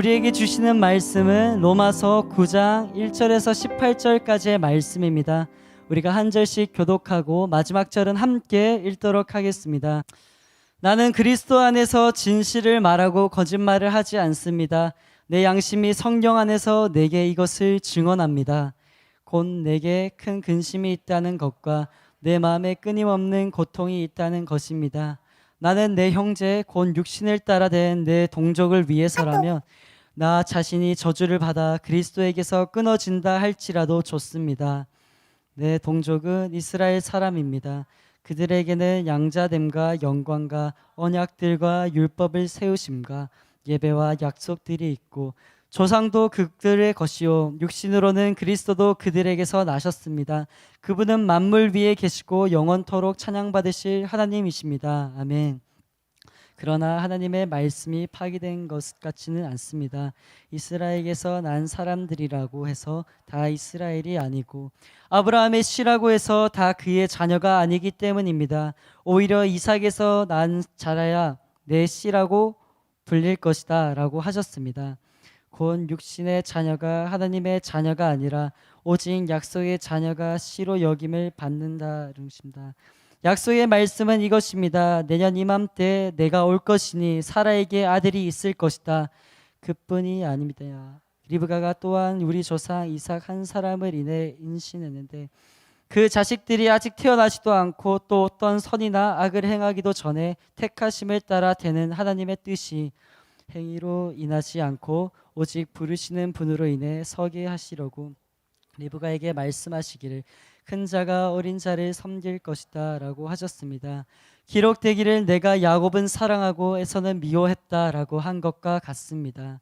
우리에게 주시는 말씀은 로마서 9장 1절에서 18절까지의 말씀입니다. 우리가 한 절씩 교독하고 마지막 절은 함께 읽도록 하겠습니다. 나는 그리스도 안에서 진실을 말하고 거짓말을 하지 않습니다. 내 양심이 성령 안에서 내게 이것을 증언합니다. 곧 내게 큰 근심이 있다는 것과 내 마음에 끊임없는 고통이 있다는 것입니다. 나는 내 형제 곧 육신을 따라 된 내 동족을 위해서라면 나 자신이 저주를 받아 그리스도에게서 끊어진다 할지라도 좋습니다. 내 동족은 이스라엘 사람입니다. 그들에게는 양자됨과 영광과 언약들과 율법을 세우심과 예배와 약속들이 있고 조상도 그들의 것이요 육신으로는 그리스도도 그들에게서 나셨습니다. 그분은 만물 위에 계시고 영원토록 찬양받으실 하나님이십니다. 아멘. 그러나 하나님의 말씀이 파기된 것 같지는 않습니다. 이스라엘에게서 난 사람들이라고 해서 다 이스라엘이 아니고 아브라함의 씨라고 해서 다 그의 자녀가 아니기 때문입니다. 오히려 이삭에서 난 자라야 내 씨라고 불릴 것이다 라고 하셨습니다. 곧 육신의 자녀가 하나님의 자녀가 아니라 오직 약속의 자녀가 씨로 여김을 받는다는 것입니다. 약속의 말씀은 이것입니다. 내년 이맘때 내가 올 것이니 사라에게 아들이 있을 것이다. 그뿐이 아닙니다. 리브가가 또한 우리 조상 이삭 한 사람을 인해 임신했는데 그 자식들이 아직 태어나지도 않고 또 어떤 선이나 악을 행하기도 전에 택하심을 따라 되는 하나님의 뜻이 행위로 인하지 않고 오직 부르시는 분으로 인해 서게 하시려고 리브가에게 말씀하시기를 큰 자가 어린 자를 섬길 것이다 라고 하셨습니다. 기록되기를 내가 야곱은 사랑하고 에서는 미워했다 라고 한 것과 같습니다.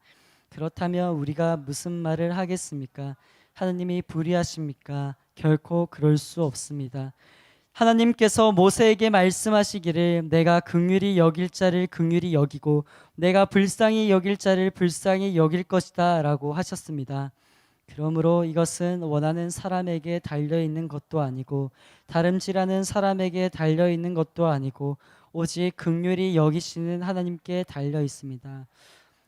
그렇다면 우리가 무슨 말을 하겠습니까? 하나님이 불의하십니까? 결코 그럴 수 없습니다. 하나님께서 모세에게 말씀하시기를 내가 긍휼히 여길 자를 긍휼히 여기고 내가 불쌍히 여길 자를 불쌍히 여길 것이다 라고 하셨습니다. 그러므로 이것은 원하는 사람에게 달려있는 것도 아니고 다름질하는 사람에게 달려있는 것도 아니고 오직 긍휼히 여기시는 하나님께 달려있습니다.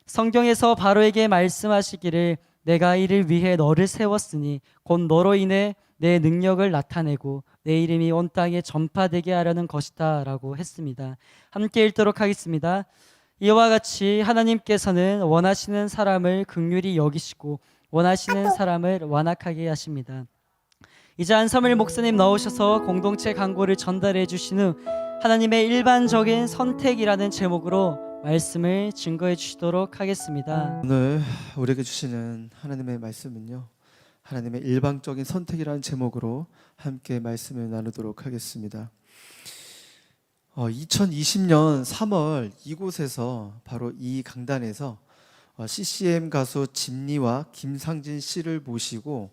성경에서 바로에게 말씀하시기를 내가 이를 위해 너를 세웠으니 곧 너로 인해 내 능력을 나타내고 내 이름이 온 땅에 전파되게 하려는 것이다 라고 했습니다. 함께 읽도록 하겠습니다. 이와 같이 하나님께서는 원하시는 사람을 긍휼히 여기시고 원하시는 사람을 완악하게 하십니다. 이제 안섬을 목사님 나오셔서 공동체 강고를 전달해 주신 후 하나님의 일반적인 선택이라는 제목으로 말씀을 증거해 주시도록 하겠습니다. 오늘 우리에게 주시는 하나님의 말씀은요, 하나님의 일방적인 선택이라는 제목으로 함께 말씀을 나누도록 하겠습니다. 2020년 3월 이곳에서 바로 이 강단에서 CCM 가수 진리와 김상진 씨를 모시고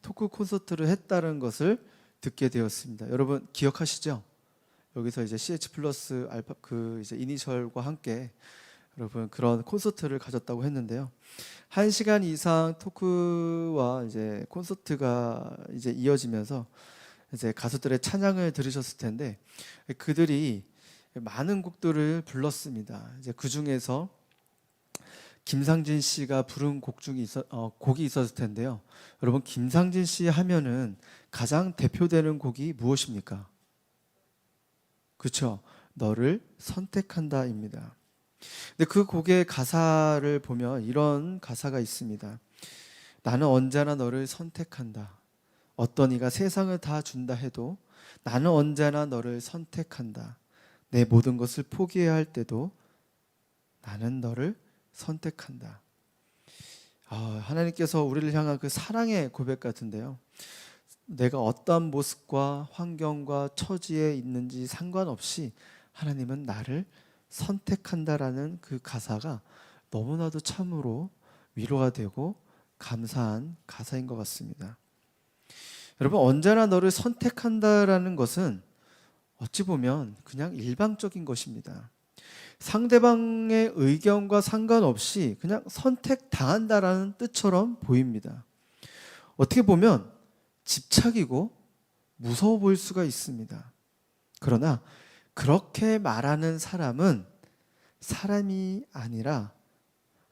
토크 콘서트를 했다는 것을 듣게 되었습니다. 여러분 기억하시죠? 여기서 이제 CH 플러스 알파 이제 이니셜과 함께 여러분 그런 콘서트를 가졌다고 했는데요. 1시간 이상 토크와 이제 콘서트가 이제 이어지면서 이제 가수들의 찬양을 들으셨을 텐데 그들이 많은 곡들을 불렀습니다. 이제 그 중에서 김상진 씨가 부른 곡이 있었을 텐데요. 여러분 김상진 씨 하면은 가장 대표되는 곡이 무엇입니까? 그렇죠. 너를 선택한다입니다. 근데 그 곡의 가사를 보면 이런 가사가 있습니다. 나는 언제나 너를 선택한다. 어떤 이가 세상을 다 준다 해도 나는 언제나 너를 선택한다. 내 모든 것을 포기해야 할 때도 나는 너를 선택한다. 하나님께서 우리를 향한 그 사랑의 고백 같은데요. 내가 어떤 모습과 환경과 처지에 있는지 상관없이 하나님은 나를 선택한다라는 그 가사가 너무나도 참으로 위로가 되고 감사한 가사인 것 같습니다. 여러분 언제나 너를 선택한다라는 것은 어찌 보면 그냥 일방적인 것입니다. 상대방의 의견과 상관없이 그냥 선택당한다라는 뜻처럼 보입니다. 어떻게 보면 집착이고 무서워 보일 수가 있습니다. 그러나 그렇게 말하는 사람은 사람이 아니라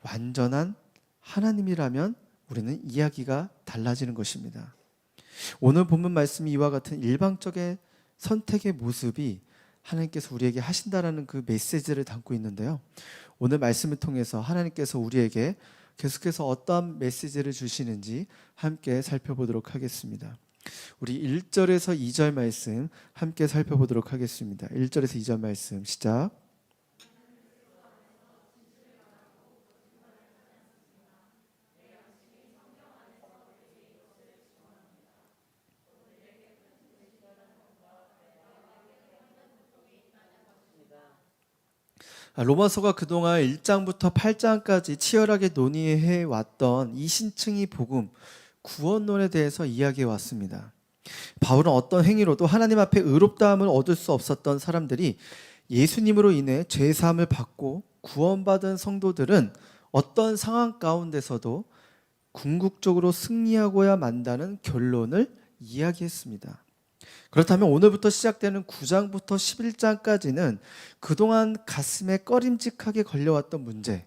완전한 하나님이라면 우리는 이야기가 달라지는 것입니다. 오늘 본문 말씀이 이와 같은 일방적인 선택의 모습이 하나님께서 우리에게 하신다라는 그 메시지를 담고 있는데요. 오늘 말씀을 통해서 하나님께서 우리에게 계속해서 어떠한 메시지를 주시는지 함께 살펴보도록 하겠습니다. 우리 1절에서 2절 말씀 함께 살펴보도록 하겠습니다. 1절에서 2절 말씀 시작. 로마서가 그동안 1장부터 8장까지 치열하게 논의해 왔던 이신층이 복음, 구원론에 대해서 이야기해 왔습니다. 바울은 어떤 행위로도 하나님 앞에 의롭다함을 얻을 수 없었던 사람들이 예수님으로 인해 죄사함을 받고 구원받은 성도들은 어떤 상황 가운데서도 궁극적으로 승리하고야 만다는 결론을 이야기했습니다. 그렇다면 오늘부터 시작되는 9장부터 11장까지는 그동안 가슴에 꺼림직하게 걸려왔던 문제,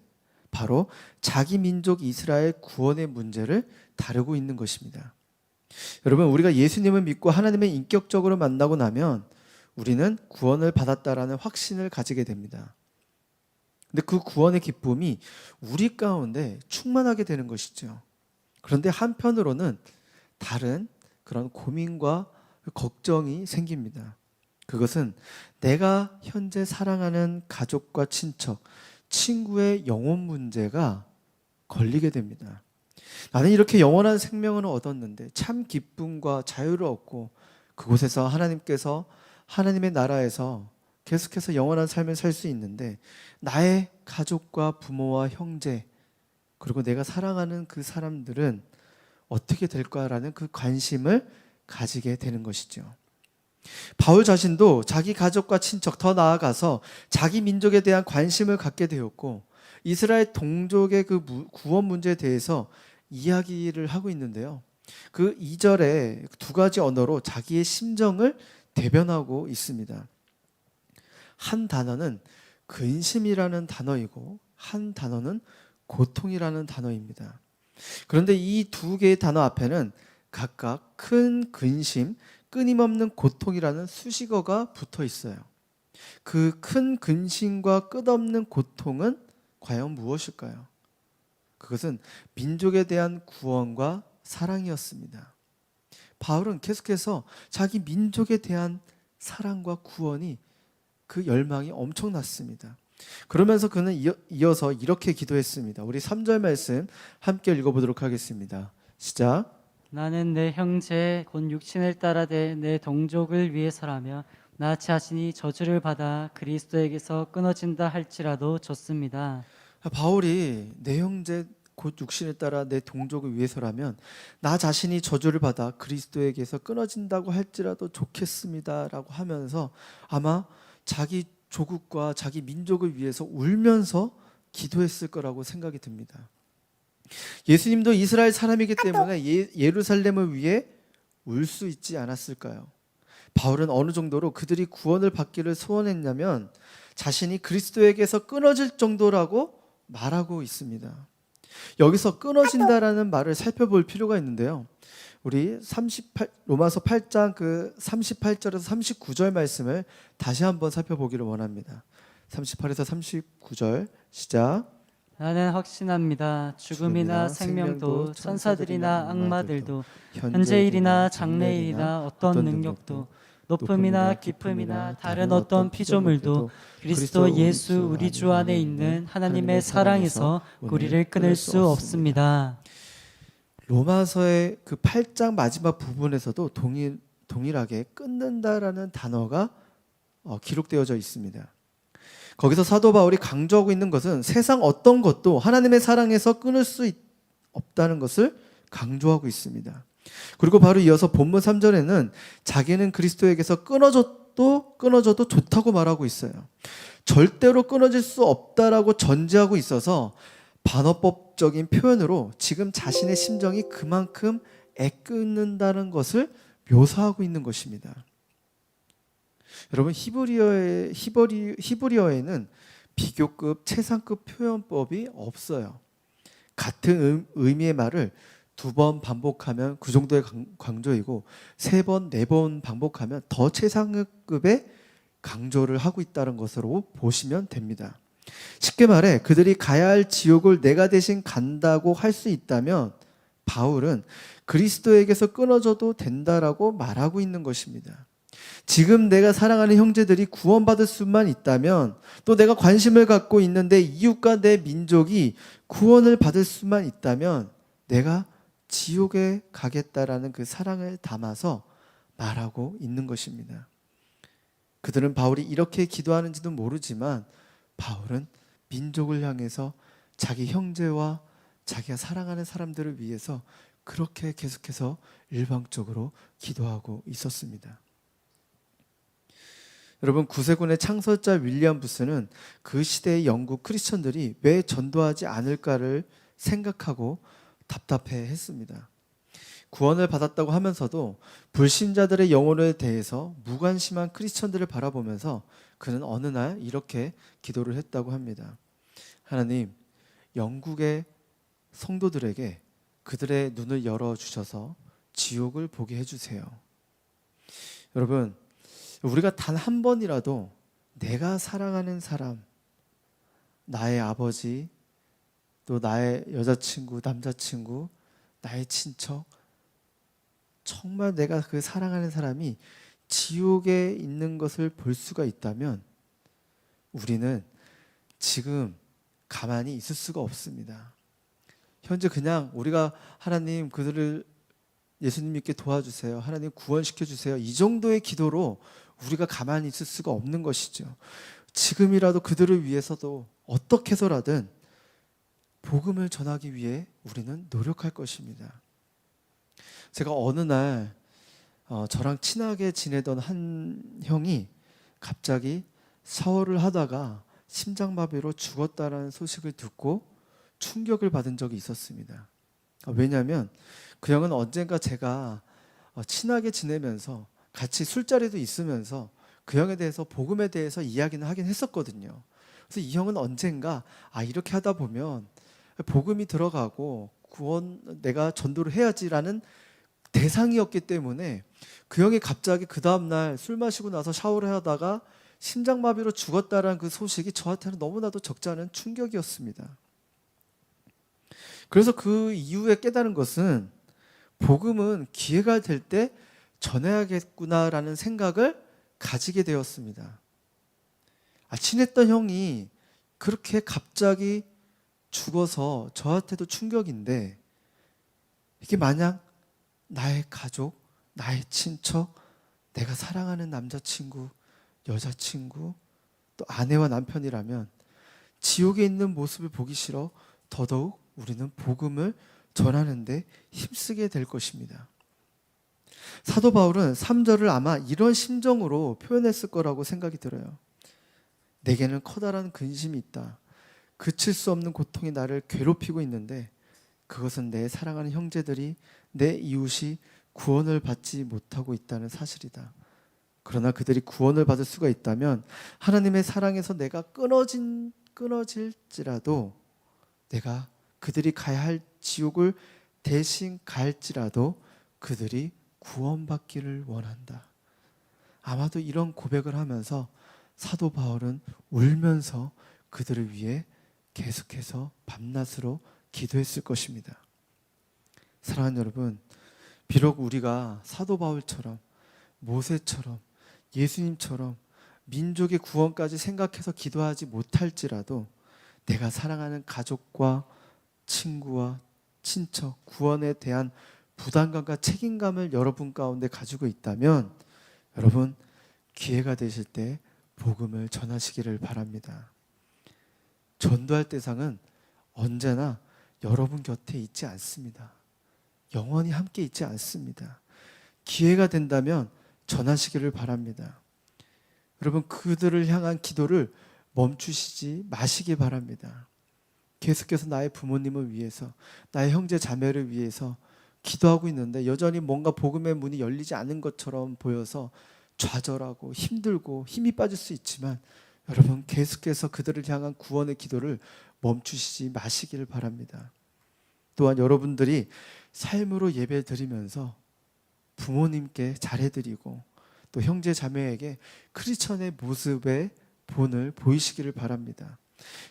바로 자기 민족 이스라엘 구원의 문제를 다루고 있는 것입니다. 여러분, 우리가 예수님을 믿고 하나님을 인격적으로 만나고 나면 우리는 구원을 받았다라는 확신을 가지게 됩니다. 근데 그 구원의 기쁨이 우리 가운데 충만하게 되는 것이죠. 그런데 한편으로는 다른 그런 고민과 걱정이 생깁니다. 그것은 내가 현재 사랑하는 가족과 친척, 친구의 영혼 문제가 걸리게 됩니다. 나는 이렇게 영원한 생명을 얻었는데 참 기쁨과 자유를 얻고 그곳에서 하나님께서 하나님의 나라에서 계속해서 영원한 삶을 살 수 있는데 나의 가족과 부모와 형제 그리고 내가 사랑하는 그 사람들은 어떻게 될까라는 그 관심을 가지게 되는 것이죠. 바울 자신도 자기 가족과 친척, 더 나아가서 자기 민족에 대한 관심을 갖게 되었고 이스라엘 동족의 그 구원 문제에 대해서 이야기를 하고 있는데요. 그 2절에 두 가지 언어로 자기의 심정을 대변하고 있습니다. 한 단어는 근심이라는 단어이고 한 단어는 고통이라는 단어입니다. 그런데 이 두 개의 단어 앞에는 각각 큰 근심, 끊임없는 고통이라는 수식어가 붙어 있어요. 그 큰 근심과 끝없는 고통은 과연 무엇일까요? 그것은 민족에 대한 구원과 사랑이었습니다. 바울은 계속해서 자기 민족에 대한 사랑과 구원이 그 열망이 엄청났습니다. 그러면서 그는 이어서 이렇게 기도했습니다. 우리 3절 말씀 함께 읽어보도록 하겠습니다. 시작. 나는 내 형제 곧 육신을 따라 내 동족을 위해서라며 나 자신이 저주를 받아 그리스도에게서 끊어진다 할지라도 좋습니다. 바울이 내 형제 곧 육신을 따라 내 동족을 위해서라면 나 자신이 저주를 받아 그리스도에게서 끊어진다고 할지라도 좋겠습니다라고 하면서 아마 자기 조국과 자기 민족을 위해서 울면서 기도했을 거라고 생각이 듭니다. 예수님도 이스라엘 사람이기 때문에 예루살렘을 위해 울 수 있지 않았을까요? 바울은 어느 정도로 그들이 구원을 받기를 소원했냐면 자신이 그리스도에게서 끊어질 정도라고 말하고 있습니다. 여기서 끊어진다라는 말을 살펴볼 필요가 있는데요. 우리 로마서 8장 그 38절에서 39절 말씀을 다시 한번 살펴보기를 원합니다. 38에서 39절 시작. 나는 확신합니다. 죽음이나 생명도 천사들이나 악마들도 현재일이나 장래일이나 어떤 능력도 높음이나 깊음이나 다른 어떤 피조물도 그리스도 예수 우리 주 안에 있는 하나님의 사랑에서 우리를 끊을 수 없습니다. 로마서의 그 8장 마지막 부분에서도 동일하게 끊는다라는 단어가 기록되어져 있습니다. 거기서 사도 바울이 강조하고 있는 것은 세상 어떤 것도 하나님의 사랑에서 끊을 수 없다는 것을 강조하고 있습니다. 그리고 바로 이어서 본문 3절에는 자기는 그리스도에게서 끊어져도 좋다고 말하고 있어요. 절대로 끊어질 수 없다라고 전제하고 있어서 반어법적인 표현으로 지금 자신의 심정이 그만큼 애끓는다는 것을 묘사하고 있는 것입니다. 여러분, 히브리어에는 비교급, 최상급 표현법이 없어요. 같은 의미의 말을 2번 반복하면 그 정도의 강조이고 3번, 4번 반복하면 더 최상급의 강조를 하고 있다는 것으로 보시면 됩니다. 쉽게 말해 그들이 가야 할 지옥을 내가 대신 간다고 할 수 있다면 바울은 그리스도에게서 끊어져도 된다라고 말하고 있는 것입니다. 지금 내가 사랑하는 형제들이 구원받을 수만 있다면, 또 내가 관심을 갖고 있는데 이웃과 내 민족이 구원을 받을 수만 있다면 내가 지옥에 가겠다라는 그 사랑을 담아서 말하고 있는 것입니다. 그들은 바울이 이렇게 기도하는지도 모르지만 바울은 민족을 향해서 자기 형제와 자기가 사랑하는 사람들을 위해서 그렇게 계속해서 일방적으로 기도하고 있었습니다. 여러분, 구세군의 창설자 윌리엄 부스는 그 시대의 영국 크리스천들이 왜 전도하지 않을까를 생각하고 답답해했습니다. 구원을 받았다고 하면서도 불신자들의 영혼에 대해서 무관심한 크리스천들을 바라보면서 그는 어느 날 이렇게 기도를 했다고 합니다. 하나님, 영국의 성도들에게 그들의 눈을 열어주셔서 지옥을 보게 해주세요. 여러분, 우리가 단 한 번이라도 내가 사랑하는 사람, 나의 아버지, 또 나의 여자친구, 남자친구, 나의 친척, 정말 내가 그 사랑하는 사람이 지옥에 있는 것을 볼 수가 있다면 우리는 지금 가만히 있을 수가 없습니다. 현재 그냥 우리가 하나님 그들을 예수님 믿게 도와주세요, 하나님 구원시켜 주세요, 이 정도의 기도로 우리가 가만히 있을 수가 없는 것이죠. 지금이라도 그들을 위해서도 어떻게 해서라든 복음을 전하기 위해 우리는 노력할 것입니다. 제가 어느 날 저랑 친하게 지내던 한 형이 갑자기 샤워를 하다가 심장마비로 죽었다는 소식을 듣고 충격을 받은 적이 있었습니다. 왜냐하면 그 형은 언젠가 제가 친하게 지내면서 같이 술자리도 있으면서 그 형에 대해서 복음에 대해서 이야기는 하긴 했었거든요. 그래서 이 형은 언젠가 이렇게 하다 보면 복음이 들어가고 구원 내가 전도를 해야지라는 대상이었기 때문에 그 형이 갑자기 그 다음날 술 마시고 나서 샤워를 하다가 심장마비로 죽었다라는 그 소식이 저한테는 너무나도 적지 않은 충격이었습니다. 그래서 그 이후에 깨달은 것은 복음은 기회가 될 때 전해야겠구나라는 생각을 가지게 되었습니다. 친했던 형이 그렇게 갑자기 죽어서 저한테도 충격인데, 이게 만약 나의 가족, 나의 친척, 내가 사랑하는 남자친구, 여자친구, 또 아내와 남편이라면 지옥에 있는 모습을 보기 싫어 더더욱 우리는 복음을 전하는데 힘쓰게 될 것입니다. 사도 바울은 3절을 아마 이런 심정으로 표현했을 거라고 생각이 들어요. 내게는 커다란 근심이 있다. 그칠 수 없는 고통이 나를 괴롭히고 있는데 그것은 내 사랑하는 형제들이, 내 이웃이 구원을 받지 못하고 있다는 사실이다. 그러나 그들이 구원을 받을 수가 있다면 하나님의 사랑에서 내가 끊어질지라도, 내가 그들이 가야 할 지옥을 대신 갈지라도 그들이 구원받기를 원한다. 아마도 이런 고백을 하면서 사도 바울은 울면서 그들을 위해 계속해서 밤낮으로 기도했을 것입니다. 사랑하는 여러분, 비록 우리가 사도 바울처럼, 모세처럼, 예수님처럼 민족의 구원까지 생각해서 기도하지 못할지라도 내가 사랑하는 가족과 친구와 친척, 구원에 대한 부담감과 책임감을 여러분 가운데 가지고 있다면 여러분, 기회가 되실 때 복음을 전하시기를 바랍니다. 전도할 대상은 언제나 여러분 곁에 있지 않습니다. 영원히 함께 있지 않습니다. 기회가 된다면 전하시기를 바랍니다. 여러분, 그들을 향한 기도를 멈추시지 마시기 바랍니다. 계속해서 나의 부모님을 위해서, 나의 형제 자매를 위해서 기도하고 있는데 여전히 뭔가 복음의 문이 열리지 않은 것처럼 보여서 좌절하고 힘들고 힘이 빠질 수 있지만 여러분, 계속해서 그들을 향한 구원의 기도를 멈추시지 마시기를 바랍니다. 또한 여러분들이 삶으로 예배 드리면서 부모님께 잘해드리고 또 형제 자매에게 크리스천의 모습의 본을 보이시기를 바랍니다.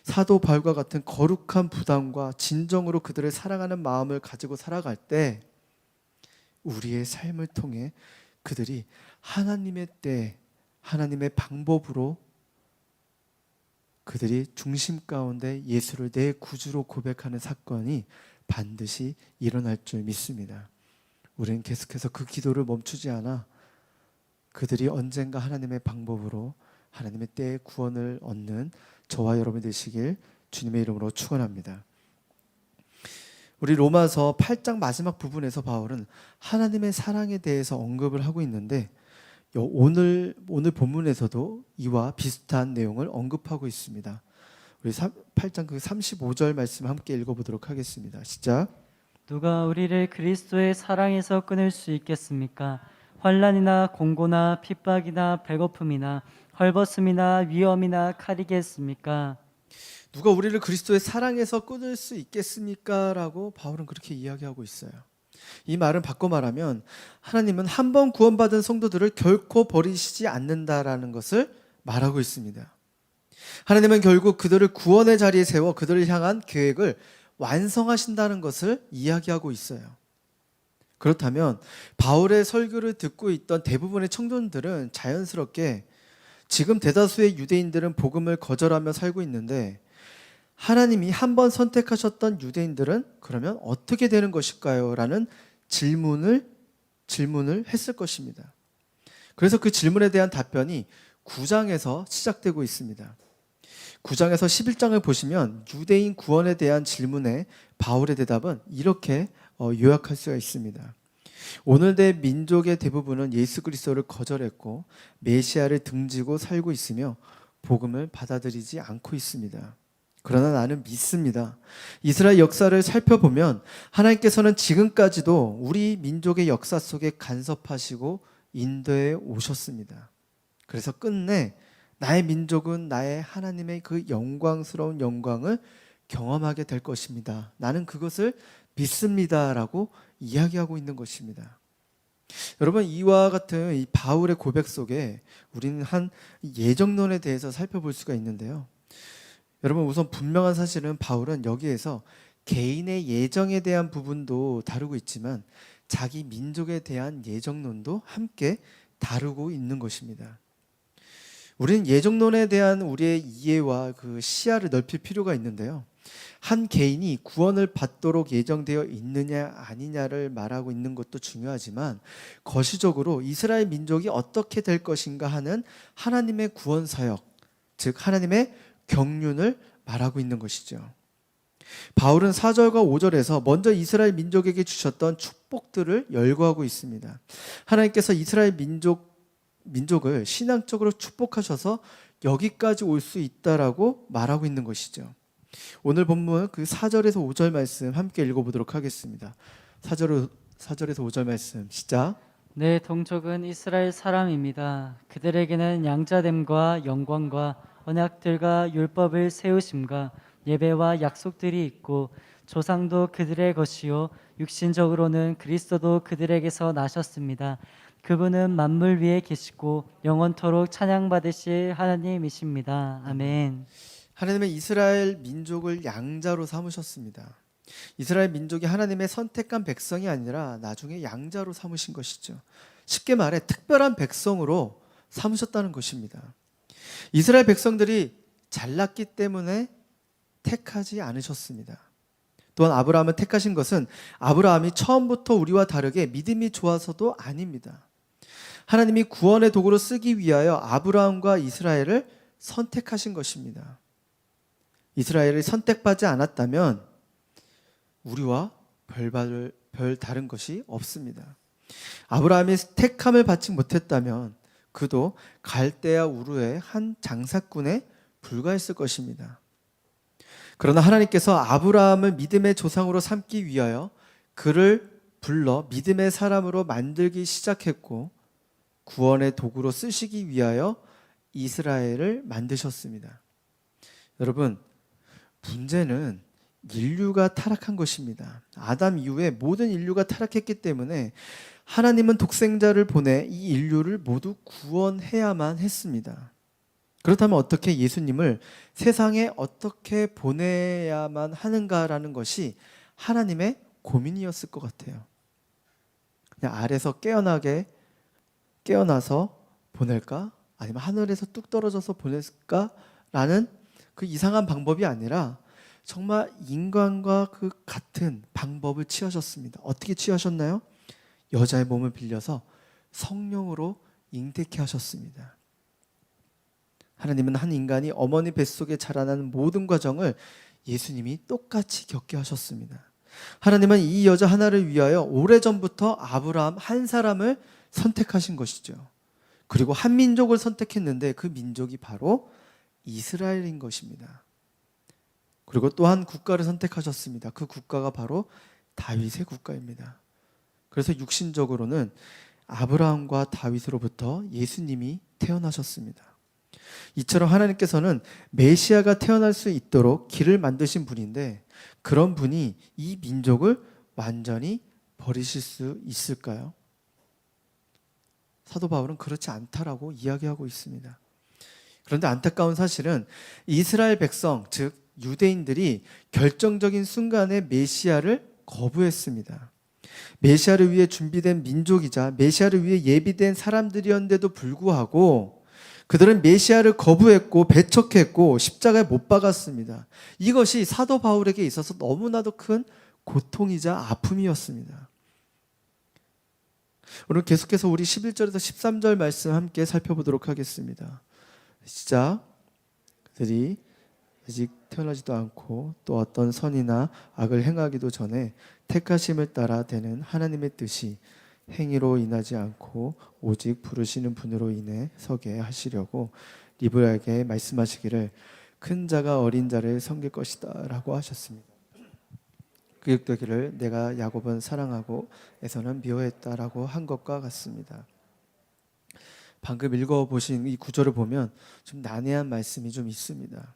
사도 바울과 같은 거룩한 부담과 진정으로 그들을 사랑하는 마음을 가지고 살아갈 때 우리의 삶을 통해 그들이 하나님의 때, 하나님의 방법으로 그들이 중심 가운데 예수를 내 구주로 고백하는 사건이 반드시 일어날 줄 믿습니다. 우리는 계속해서 그 기도를 멈추지 않아 그들이 언젠가 하나님의 방법으로 하나님의 때에 구원을 얻는 저와 여러분 되시길 주님의 이름으로 축원합니다. 우리 로마서 8장 마지막 부분에서 바울은 하나님의 사랑에 대해서 언급을 하고 있는데 오늘 본문에서도 이와 비슷한 내용을 언급하고 있습니다. 우리 8장 그 35절 말씀 함께 읽어보도록 하겠습니다. 시작. 누가 우리를 그리스도의 사랑에서 끊을 수 있겠습니까? 환난이나 공고나 핍박이나 배고픔이나 헐벗음이나 위험이나 칼이겠습니까? 누가 우리를 그리스도의 사랑에서 끊을 수 있겠습니까? 라고 바울은 그렇게 이야기하고 있어요. 이 말은 바꿔 말하면 하나님은 한 번 구원받은 성도들을 결코 버리시지 않는다라는 것을 말하고 있습니다. 하나님은 결국 그들을 구원의 자리에 세워 그들을 향한 계획을 완성하신다는 것을 이야기하고 있어요. 그렇다면 바울의 설교를 듣고 있던 대부분의 청년들은 자연스럽게 지금 대다수의 유대인들은 복음을 거절하며 살고 있는데 하나님이 한 번 선택하셨던 유대인들은 그러면 어떻게 되는 것일까요? 라는 질문을 했을 것입니다. 그래서 그 질문에 대한 답변이 9장에서 시작되고 있습니다. 9장에서 11장을 보시면 유대인 구원에 대한 질문에 바울의 대답은 이렇게 요약할 수가 있습니다. 오늘의 민족의 대부분은 예수 그리스도를 거절했고 메시아를 등지고 살고 있으며 복음을 받아들이지 않고 있습니다. 그러나 나는 믿습니다. 이스라엘 역사를 살펴보면 하나님께서는 지금까지도 우리 민족의 역사 속에 간섭하시고 인도해 오셨습니다. 그래서 끝내 나의 민족은 나의 하나님의 그 영광스러운 영광을 경험하게 될 것입니다. 나는 그것을 믿습니다라고 이야기하고 있는 것입니다. 여러분, 이와 같은 이 바울의 고백 속에 우리는 한 예정론에 대해서 살펴볼 수가 있는데요. 여러분, 우선 분명한 사실은 바울은 여기에서 개인의 예정에 대한 부분도 다루고 있지만 자기 민족에 대한 예정론도 함께 다루고 있는 것입니다. 우리는 예정론에 대한 우리의 이해와 그 시야를 넓힐 필요가 있는데요. 한 개인이 구원을 받도록 예정되어 있느냐 아니냐를 말하고 있는 것도 중요하지만 거시적으로 이스라엘 민족이 어떻게 될 것인가 하는 하나님의 구원 사역, 즉 하나님의 경륜을 말하고 있는 것이죠. 바울은 4절과 5절에서 먼저 이스라엘 민족에게 주셨던 축복들을 열거하고 있습니다. 하나님께서 이스라엘 민족을 신앙적으로 축복하셔서 여기까지 올 수 있다라고 말하고 있는 것이죠. 오늘 본문 그 4절에서 5절 말씀 함께 읽어보도록 하겠습니다. 4절에서 5절 말씀 시작. 내 동족은 이스라엘 사람입니다. 그들에게는 양자됨과 영광과 언약들과 율법을 세우심과 예배와 약속들이 있고 조상도 그들의 것이요 육신적으로는 그리스도도 그들에게서 나셨습니다. 그분은 만물 위에 계시고 영원토록 찬양받으실 하나님이십니다. 아멘. 하나님은 이스라엘 민족을 양자로 삼으셨습니다. 이스라엘 민족이 하나님의 선택한 백성이 아니라 나중에 양자로 삼으신 것이죠. 쉽게 말해 특별한 백성으로 삼으셨다는 것입니다. 이스라엘 백성들이 잘났기 때문에 택하지 않으셨습니다. 또한 아브라함을 택하신 것은 아브라함이 처음부터 우리와 다르게 믿음이 좋아서도 아닙니다. 하나님이 구원의 도구로 쓰기 위하여 아브라함과 이스라엘을 선택하신 것입니다. 이스라엘을 선택받지 않았다면 우리와 별 다른 것이 없습니다. 아브라함이 택함을 받지 못했다면 그도 갈대아 우르의 한 장사꾼에 불과했을 것입니다. 그러나 하나님께서 아브라함을 믿음의 조상으로 삼기 위하여 그를 불러 믿음의 사람으로 만들기 시작했고 구원의 도구로 쓰시기 위하여 이스라엘을 만드셨습니다. 여러분, 문제는 인류가 타락한 것입니다. 아담 이후에 모든 인류가 타락했기 때문에 하나님은 독생자를 보내 이 인류를 모두 구원해야만 했습니다. 그렇다면 어떻게 예수님을 세상에 어떻게 보내야만 하는가라는 것이 하나님의 고민이었을 것 같아요. 그냥 아래서 깨어나서 보낼까? 아니면 하늘에서 뚝 떨어져서 보낼까라는 그 이상한 방법이 아니라 정말 인간과 그 같은 방법을 취하셨습니다. 어떻게 취하셨나요? 여자의 몸을 빌려서 성령으로 잉태케 하셨습니다. 하나님은 한 인간이 어머니 뱃속에 자라나는 모든 과정을 예수님이 똑같이 겪게 하셨습니다. 하나님은 이 여자 하나를 위하여 오래전부터 아브라함 한 사람을 선택하신 것이죠. 그리고 한 민족을 선택했는데 그 민족이 바로 이스라엘인 것입니다. 그리고 또 한 국가를 선택하셨습니다. 그 국가가 바로 다윗의 국가입니다. 그래서 육신적으로는 아브라함과 다윗으로부터 예수님이 태어나셨습니다. 이처럼 하나님께서는 메시아가 태어날 수 있도록 길을 만드신 분인데 그런 분이 이 민족을 완전히 버리실 수 있을까요? 사도 바울은 그렇지 않다라고 이야기하고 있습니다. 그런데 안타까운 사실은 이스라엘 백성, 즉 유대인들이 결정적인 순간에 메시아를 거부했습니다. 메시아를 위해 준비된 민족이자 메시아를 위해 예비된 사람들이었는데도 불구하고 그들은 메시아를 거부했고 배척했고 십자가에 못 박았습니다. 이것이 사도 바울에게 있어서 너무나도 큰 고통이자 아픔이었습니다. 오늘 계속해서 우리 11절에서 13절 말씀 함께 살펴보도록 하겠습니다. 시작. 그들이 아직 태어나지도 않고 또 어떤 선이나 악을 행하기도 전에 택하심을 따라 되는 하나님의 뜻이 행위로 인하지 않고 오직 부르시는 분으로 인해 서게 하시려고 리브라에게 말씀하시기를 큰 자가 어린 자를 섬길 것이다 라고 하셨습니다. 그육되기를 내가 야곱은 사랑하고 에서는 미워했다라고 한 것과 같습니다. 방금 읽어보신 이 구절을 보면 좀 난해한 말씀이 좀 있습니다.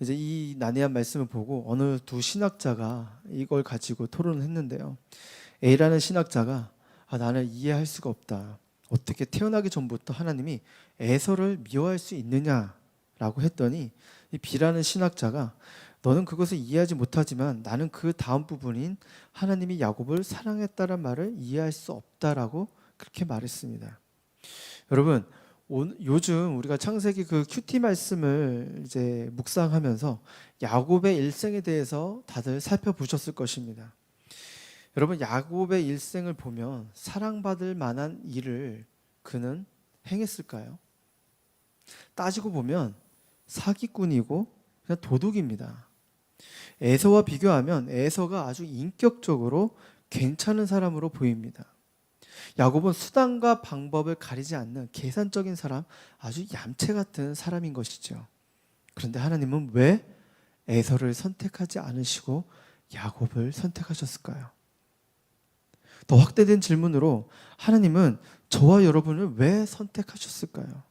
이제 이 난해한 말씀을 보고 어느 두 신학자가 이걸 가지고 토론을 했는데요. A라는 신학자가 나는 이해할 수가 없다. 어떻게 태어나기 전부터 하나님이 에서를 미워할 수 있느냐라고 했더니 이 B라는 신학자가 너는 그것을 이해하지 못하지만 나는 그 다음 부분인 하나님이 야곱을 사랑했다는 말을 이해할 수 없다라고 그렇게 말했습니다. 여러분, 요즘 우리가 창세기 그 큐티 말씀을 이제 묵상하면서 야곱의 일생에 대해서 다들 살펴보셨을 것입니다. 여러분, 야곱의 일생을 보면 사랑받을 만한 일을 그는 행했을까요? 따지고 보면 사기꾼이고 그냥 도둑입니다. 에서와 비교하면 에서가 아주 인격적으로 괜찮은 사람으로 보입니다. 야곱은 수단과 방법을 가리지 않는 계산적인 사람, 아주 얌체 같은 사람인 것이죠. 그런데 하나님은 왜 에서를 선택하지 않으시고 야곱을 선택하셨을까요? 더 확대된 질문으로 하나님은 저와 여러분을 왜 선택하셨을까요?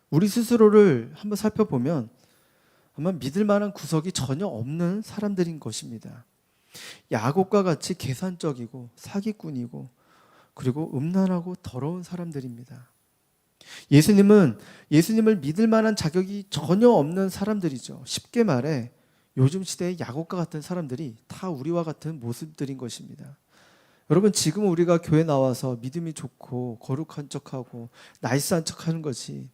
우리 스스로를 한번 살펴보면 아마 믿을 만한 구석이 전혀 없는 사람들인 것입니다. 야곱과 같이 계산적이고 사기꾼이고 그리고 음란하고 더러운 사람들입니다. 예수님을 믿을 만한 자격이 전혀 없는 사람들이죠. 쉽게 말해 요즘 시대의 야곱과 같은 사람들이 다 우리와 같은 모습들인 것입니다. 여러분, 지금 우리가 교회 나와서 믿음이 좋고 거룩한 척하고 나이스한 척하는 것이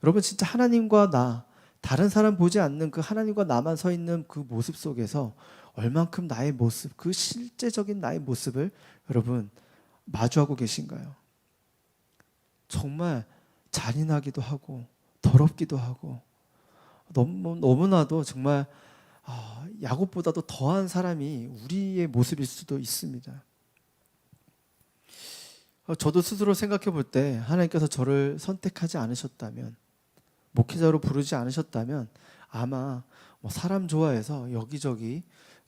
여러분 진짜 하나님과 나, 다른 사람 보지 않는 그 하나님과 나만 서 있는 그 모습 속에서 얼만큼 나의 모습, 그 실제적인 나의 모습을 여러분 마주하고 계신가요? 정말 잔인하기도 하고 더럽기도 하고 너무나도 정말 야곱보다도 더한 사람이 우리의 모습일 수도 있습니다. 저도 스스로 생각해 볼 때 하나님께서 저를 선택하지 않으셨다면, 목회자로 부르지 않으셨다면 아마 사람 좋아해서 여기저기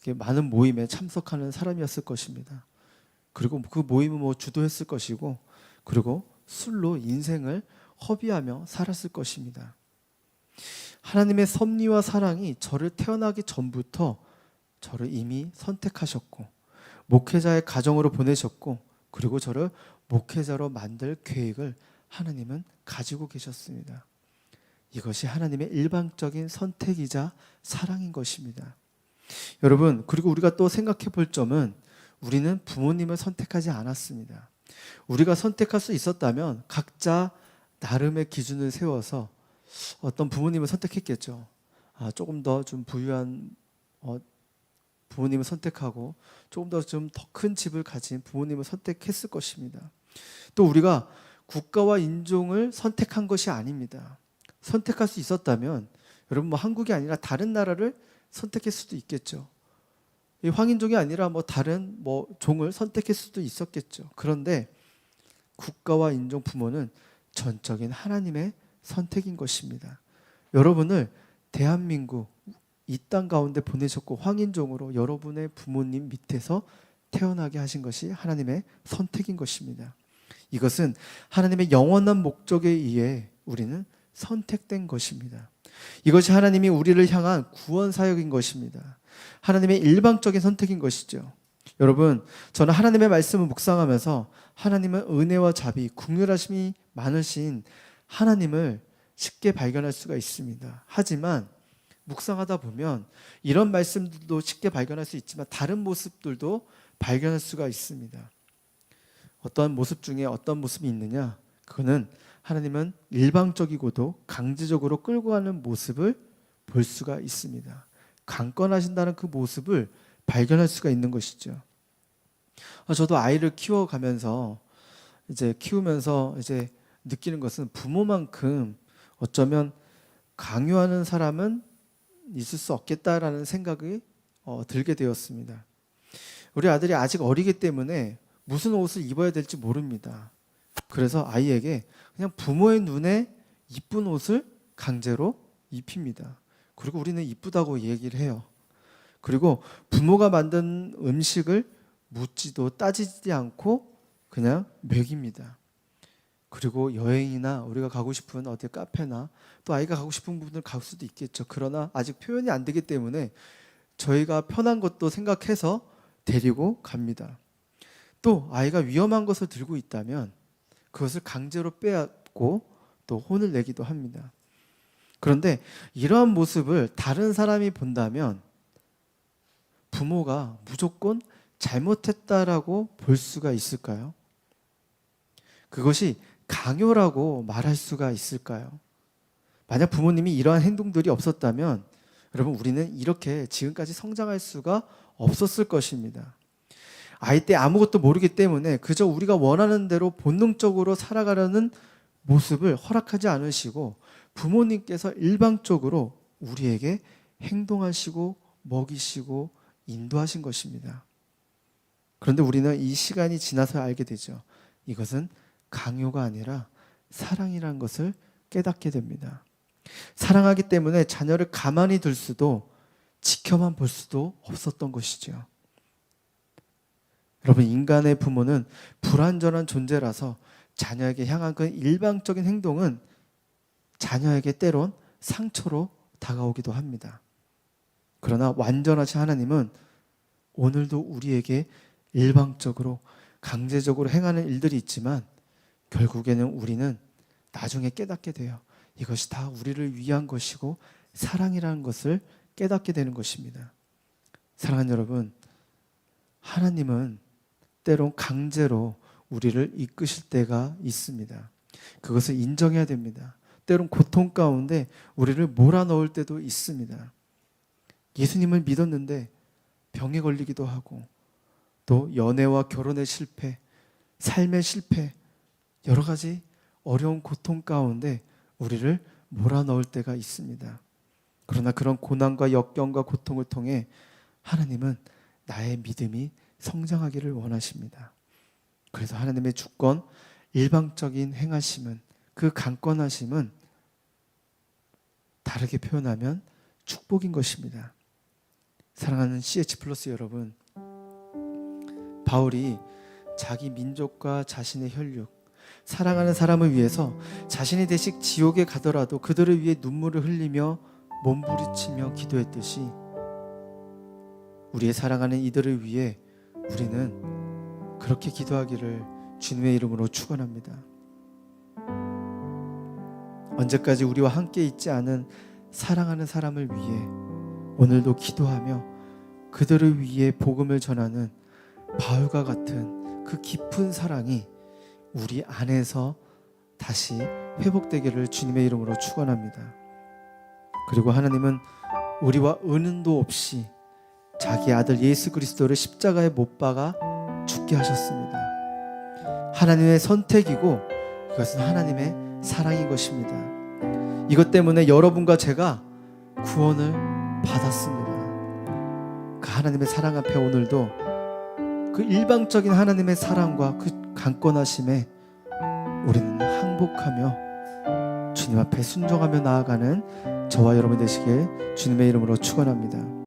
많은 모임에 참석하는 사람이었을 것입니다. 그리고 그 모임을 주도했을 것이고, 그리고 술로 인생을 허비하며 살았을 것입니다. 하나님의 섭리와 사랑이 저를 태어나기 전부터 저를 이미 선택하셨고 목회자의 가정으로 보내셨고 그리고 저를 목회자로 만들 계획을 하나님은 가지고 계셨습니다. 이것이 하나님의 일방적인 선택이자 사랑인 것입니다. 여러분, 그리고 우리가 또 생각해 볼 점은 우리는 부모님을 선택하지 않았습니다. 우리가 선택할 수 있었다면 각자 나름의 기준을 세워서 어떤 부모님을 선택했겠죠. 조금 더 좀 부유한 부모님을 선택하고 조금 더 좀 더 큰 집을 가진 부모님을 선택했을 것입니다. 또 우리가 국가와 인종을 선택한 것이 아닙니다. 선택할 수 있었다면 여러분 뭐 한국이 아니라 다른 나라를 선택할 수도 있겠죠. 이 황인종이 아니라 뭐 다른 뭐 종을 선택할 수도 있었겠죠. 그런데 국가와 인종 부모는 전적인 하나님의 선택인 것입니다. 여러분을 대한민국 이 땅 가운데 보내셨고 황인종으로 여러분의 부모님 밑에서 태어나게 하신 것이 하나님의 선택인 것입니다. 이것은 하나님의 영원한 목적에 의해 우리는 선택된 것입니다. 이것이 하나님이 우리를 향한 구원 사역인 것입니다. 하나님의 일방적인 선택인 것이죠. 여러분, 저는 하나님의 말씀을 묵상하면서 하나님은 은혜와 자비, 긍휼하심이 많으신 하나님을 쉽게 발견할 수가 있습니다. 하지만 묵상하다 보면 이런 말씀들도 쉽게 발견할 수 있지만 다른 모습들도 발견할 수가 있습니다. 어떤 모습 중에 어떤 모습이 있느냐? 그거는 하나님은 일방적이고도 강제적으로 끌고 가는 모습을 볼 수가 있습니다. 강권하신다는 그 모습을 발견할 수가 있는 것이죠. 저도 아이를 키워가면서 키우면서 느끼는 것은 부모만큼 어쩌면 강요하는 사람은 있을 수 없겠다라는 생각이 들게 되었습니다. 우리 아들이 아직 어리기 때문에 무슨 옷을 입어야 될지 모릅니다. 그래서 아이에게 그냥 부모의 눈에 이쁜 옷을 강제로 입힙니다. 그리고 우리는 이쁘다고 얘기를 해요. 그리고 부모가 만든 음식을 묻지도 따지지 않고 그냥 먹입니다. 그리고 여행이나 우리가 가고 싶은 어디 카페나 또 아이가 가고 싶은 부분을 갈 수도 있겠죠. 그러나 아직 표현이 안 되기 때문에 저희가 편한 것도 생각해서 데리고 갑니다. 또 아이가 위험한 것을 들고 있다면 그것을 강제로 빼앗고 또 혼을 내기도 합니다. 그런데 이러한 모습을 다른 사람이 본다면 부모가 무조건 잘못했다라고 볼 수가 있을까요? 그것이 강요라고 말할 수가 있을까요? 만약 부모님이 이러한 행동들이 없었다면 여러분 우리는 이렇게 지금까지 성장할 수가 없었을 것입니다. 아이 때 아무것도 모르기 때문에 그저 우리가 원하는 대로 본능적으로 살아가려는 모습을 허락하지 않으시고 부모님께서 일방적으로 우리에게 행동하시고 먹이시고 인도하신 것입니다. 그런데 우리는 이 시간이 지나서 알게 되죠. 이것은 강요가 아니라 사랑이라는 것을 깨닫게 됩니다. 사랑하기 때문에 자녀를 가만히 둘 수도 지켜만 볼 수도 없었던 것이죠. 여러분, 인간의 부모는 불완전한 존재라서 자녀에게 향한 그 일방적인 행동은 자녀에게 때론 상처로 다가오기도 합니다. 그러나 완전하신 하나님은 오늘도 우리에게 일방적으로 강제적으로 행하는 일들이 있지만 결국에는 우리는 나중에 깨닫게 돼요. 이것이 다 우리를 위한 것이고 사랑이라는 것을 깨닫게 되는 것입니다. 사랑하는 여러분, 하나님은 때론 강제로 우리를 이끄실 때가 있습니다. 그것을 인정해야 됩니다. 때론 고통 가운데 우리를 몰아넣을 때도 있습니다. 예수님을 믿었는데 병에 걸리기도 하고 또 연애와 결혼의 실패, 삶의 실패, 여러 가지 어려운 고통 가운데 우리를 몰아넣을 때가 있습니다. 그러나 그런 고난과 역경과 고통을 통해 하나님은 나의 믿음이 성장하기를 원하십니다. 그래서 하나님의 주권, 일방적인 행하심은, 그 강권하심은 다르게 표현하면 축복인 것입니다. 사랑하는 CH 플러스 여러분, 바울이 자기 민족과 자신의 혈육, 사랑하는 사람을 위해서 자신이 대식 지옥에 가더라도 그들을 위해 눈물을 흘리며 몸부리치며 기도했듯이 우리의 사랑하는 이들을 위해 우리는 그렇게 기도하기를 주님의 이름으로 축원합니다. 언제까지 우리와 함께 있지 않은 사랑하는 사람을 위해 오늘도 기도하며 그들을 위해 복음을 전하는 바울과 같은 그 깊은 사랑이 우리 안에서 다시 회복되기를 주님의 이름으로 축원합니다. 그리고 하나님은 우리와 은은도 없이 자기 아들 예수 그리스도를 십자가에 못 박아 죽게 하셨습니다. 하나님의 선택이고 그것은 하나님의 사랑인 것입니다. 이것 때문에 여러분과 제가 구원을 받았습니다. 그 하나님의 사랑 앞에 오늘도 그 일방적인 하나님의 사랑과 그 강권하심에 우리는 항복하며 주님 앞에 순종하며 나아가는 저와 여러분 되시길 주님의 이름으로 축원합니다.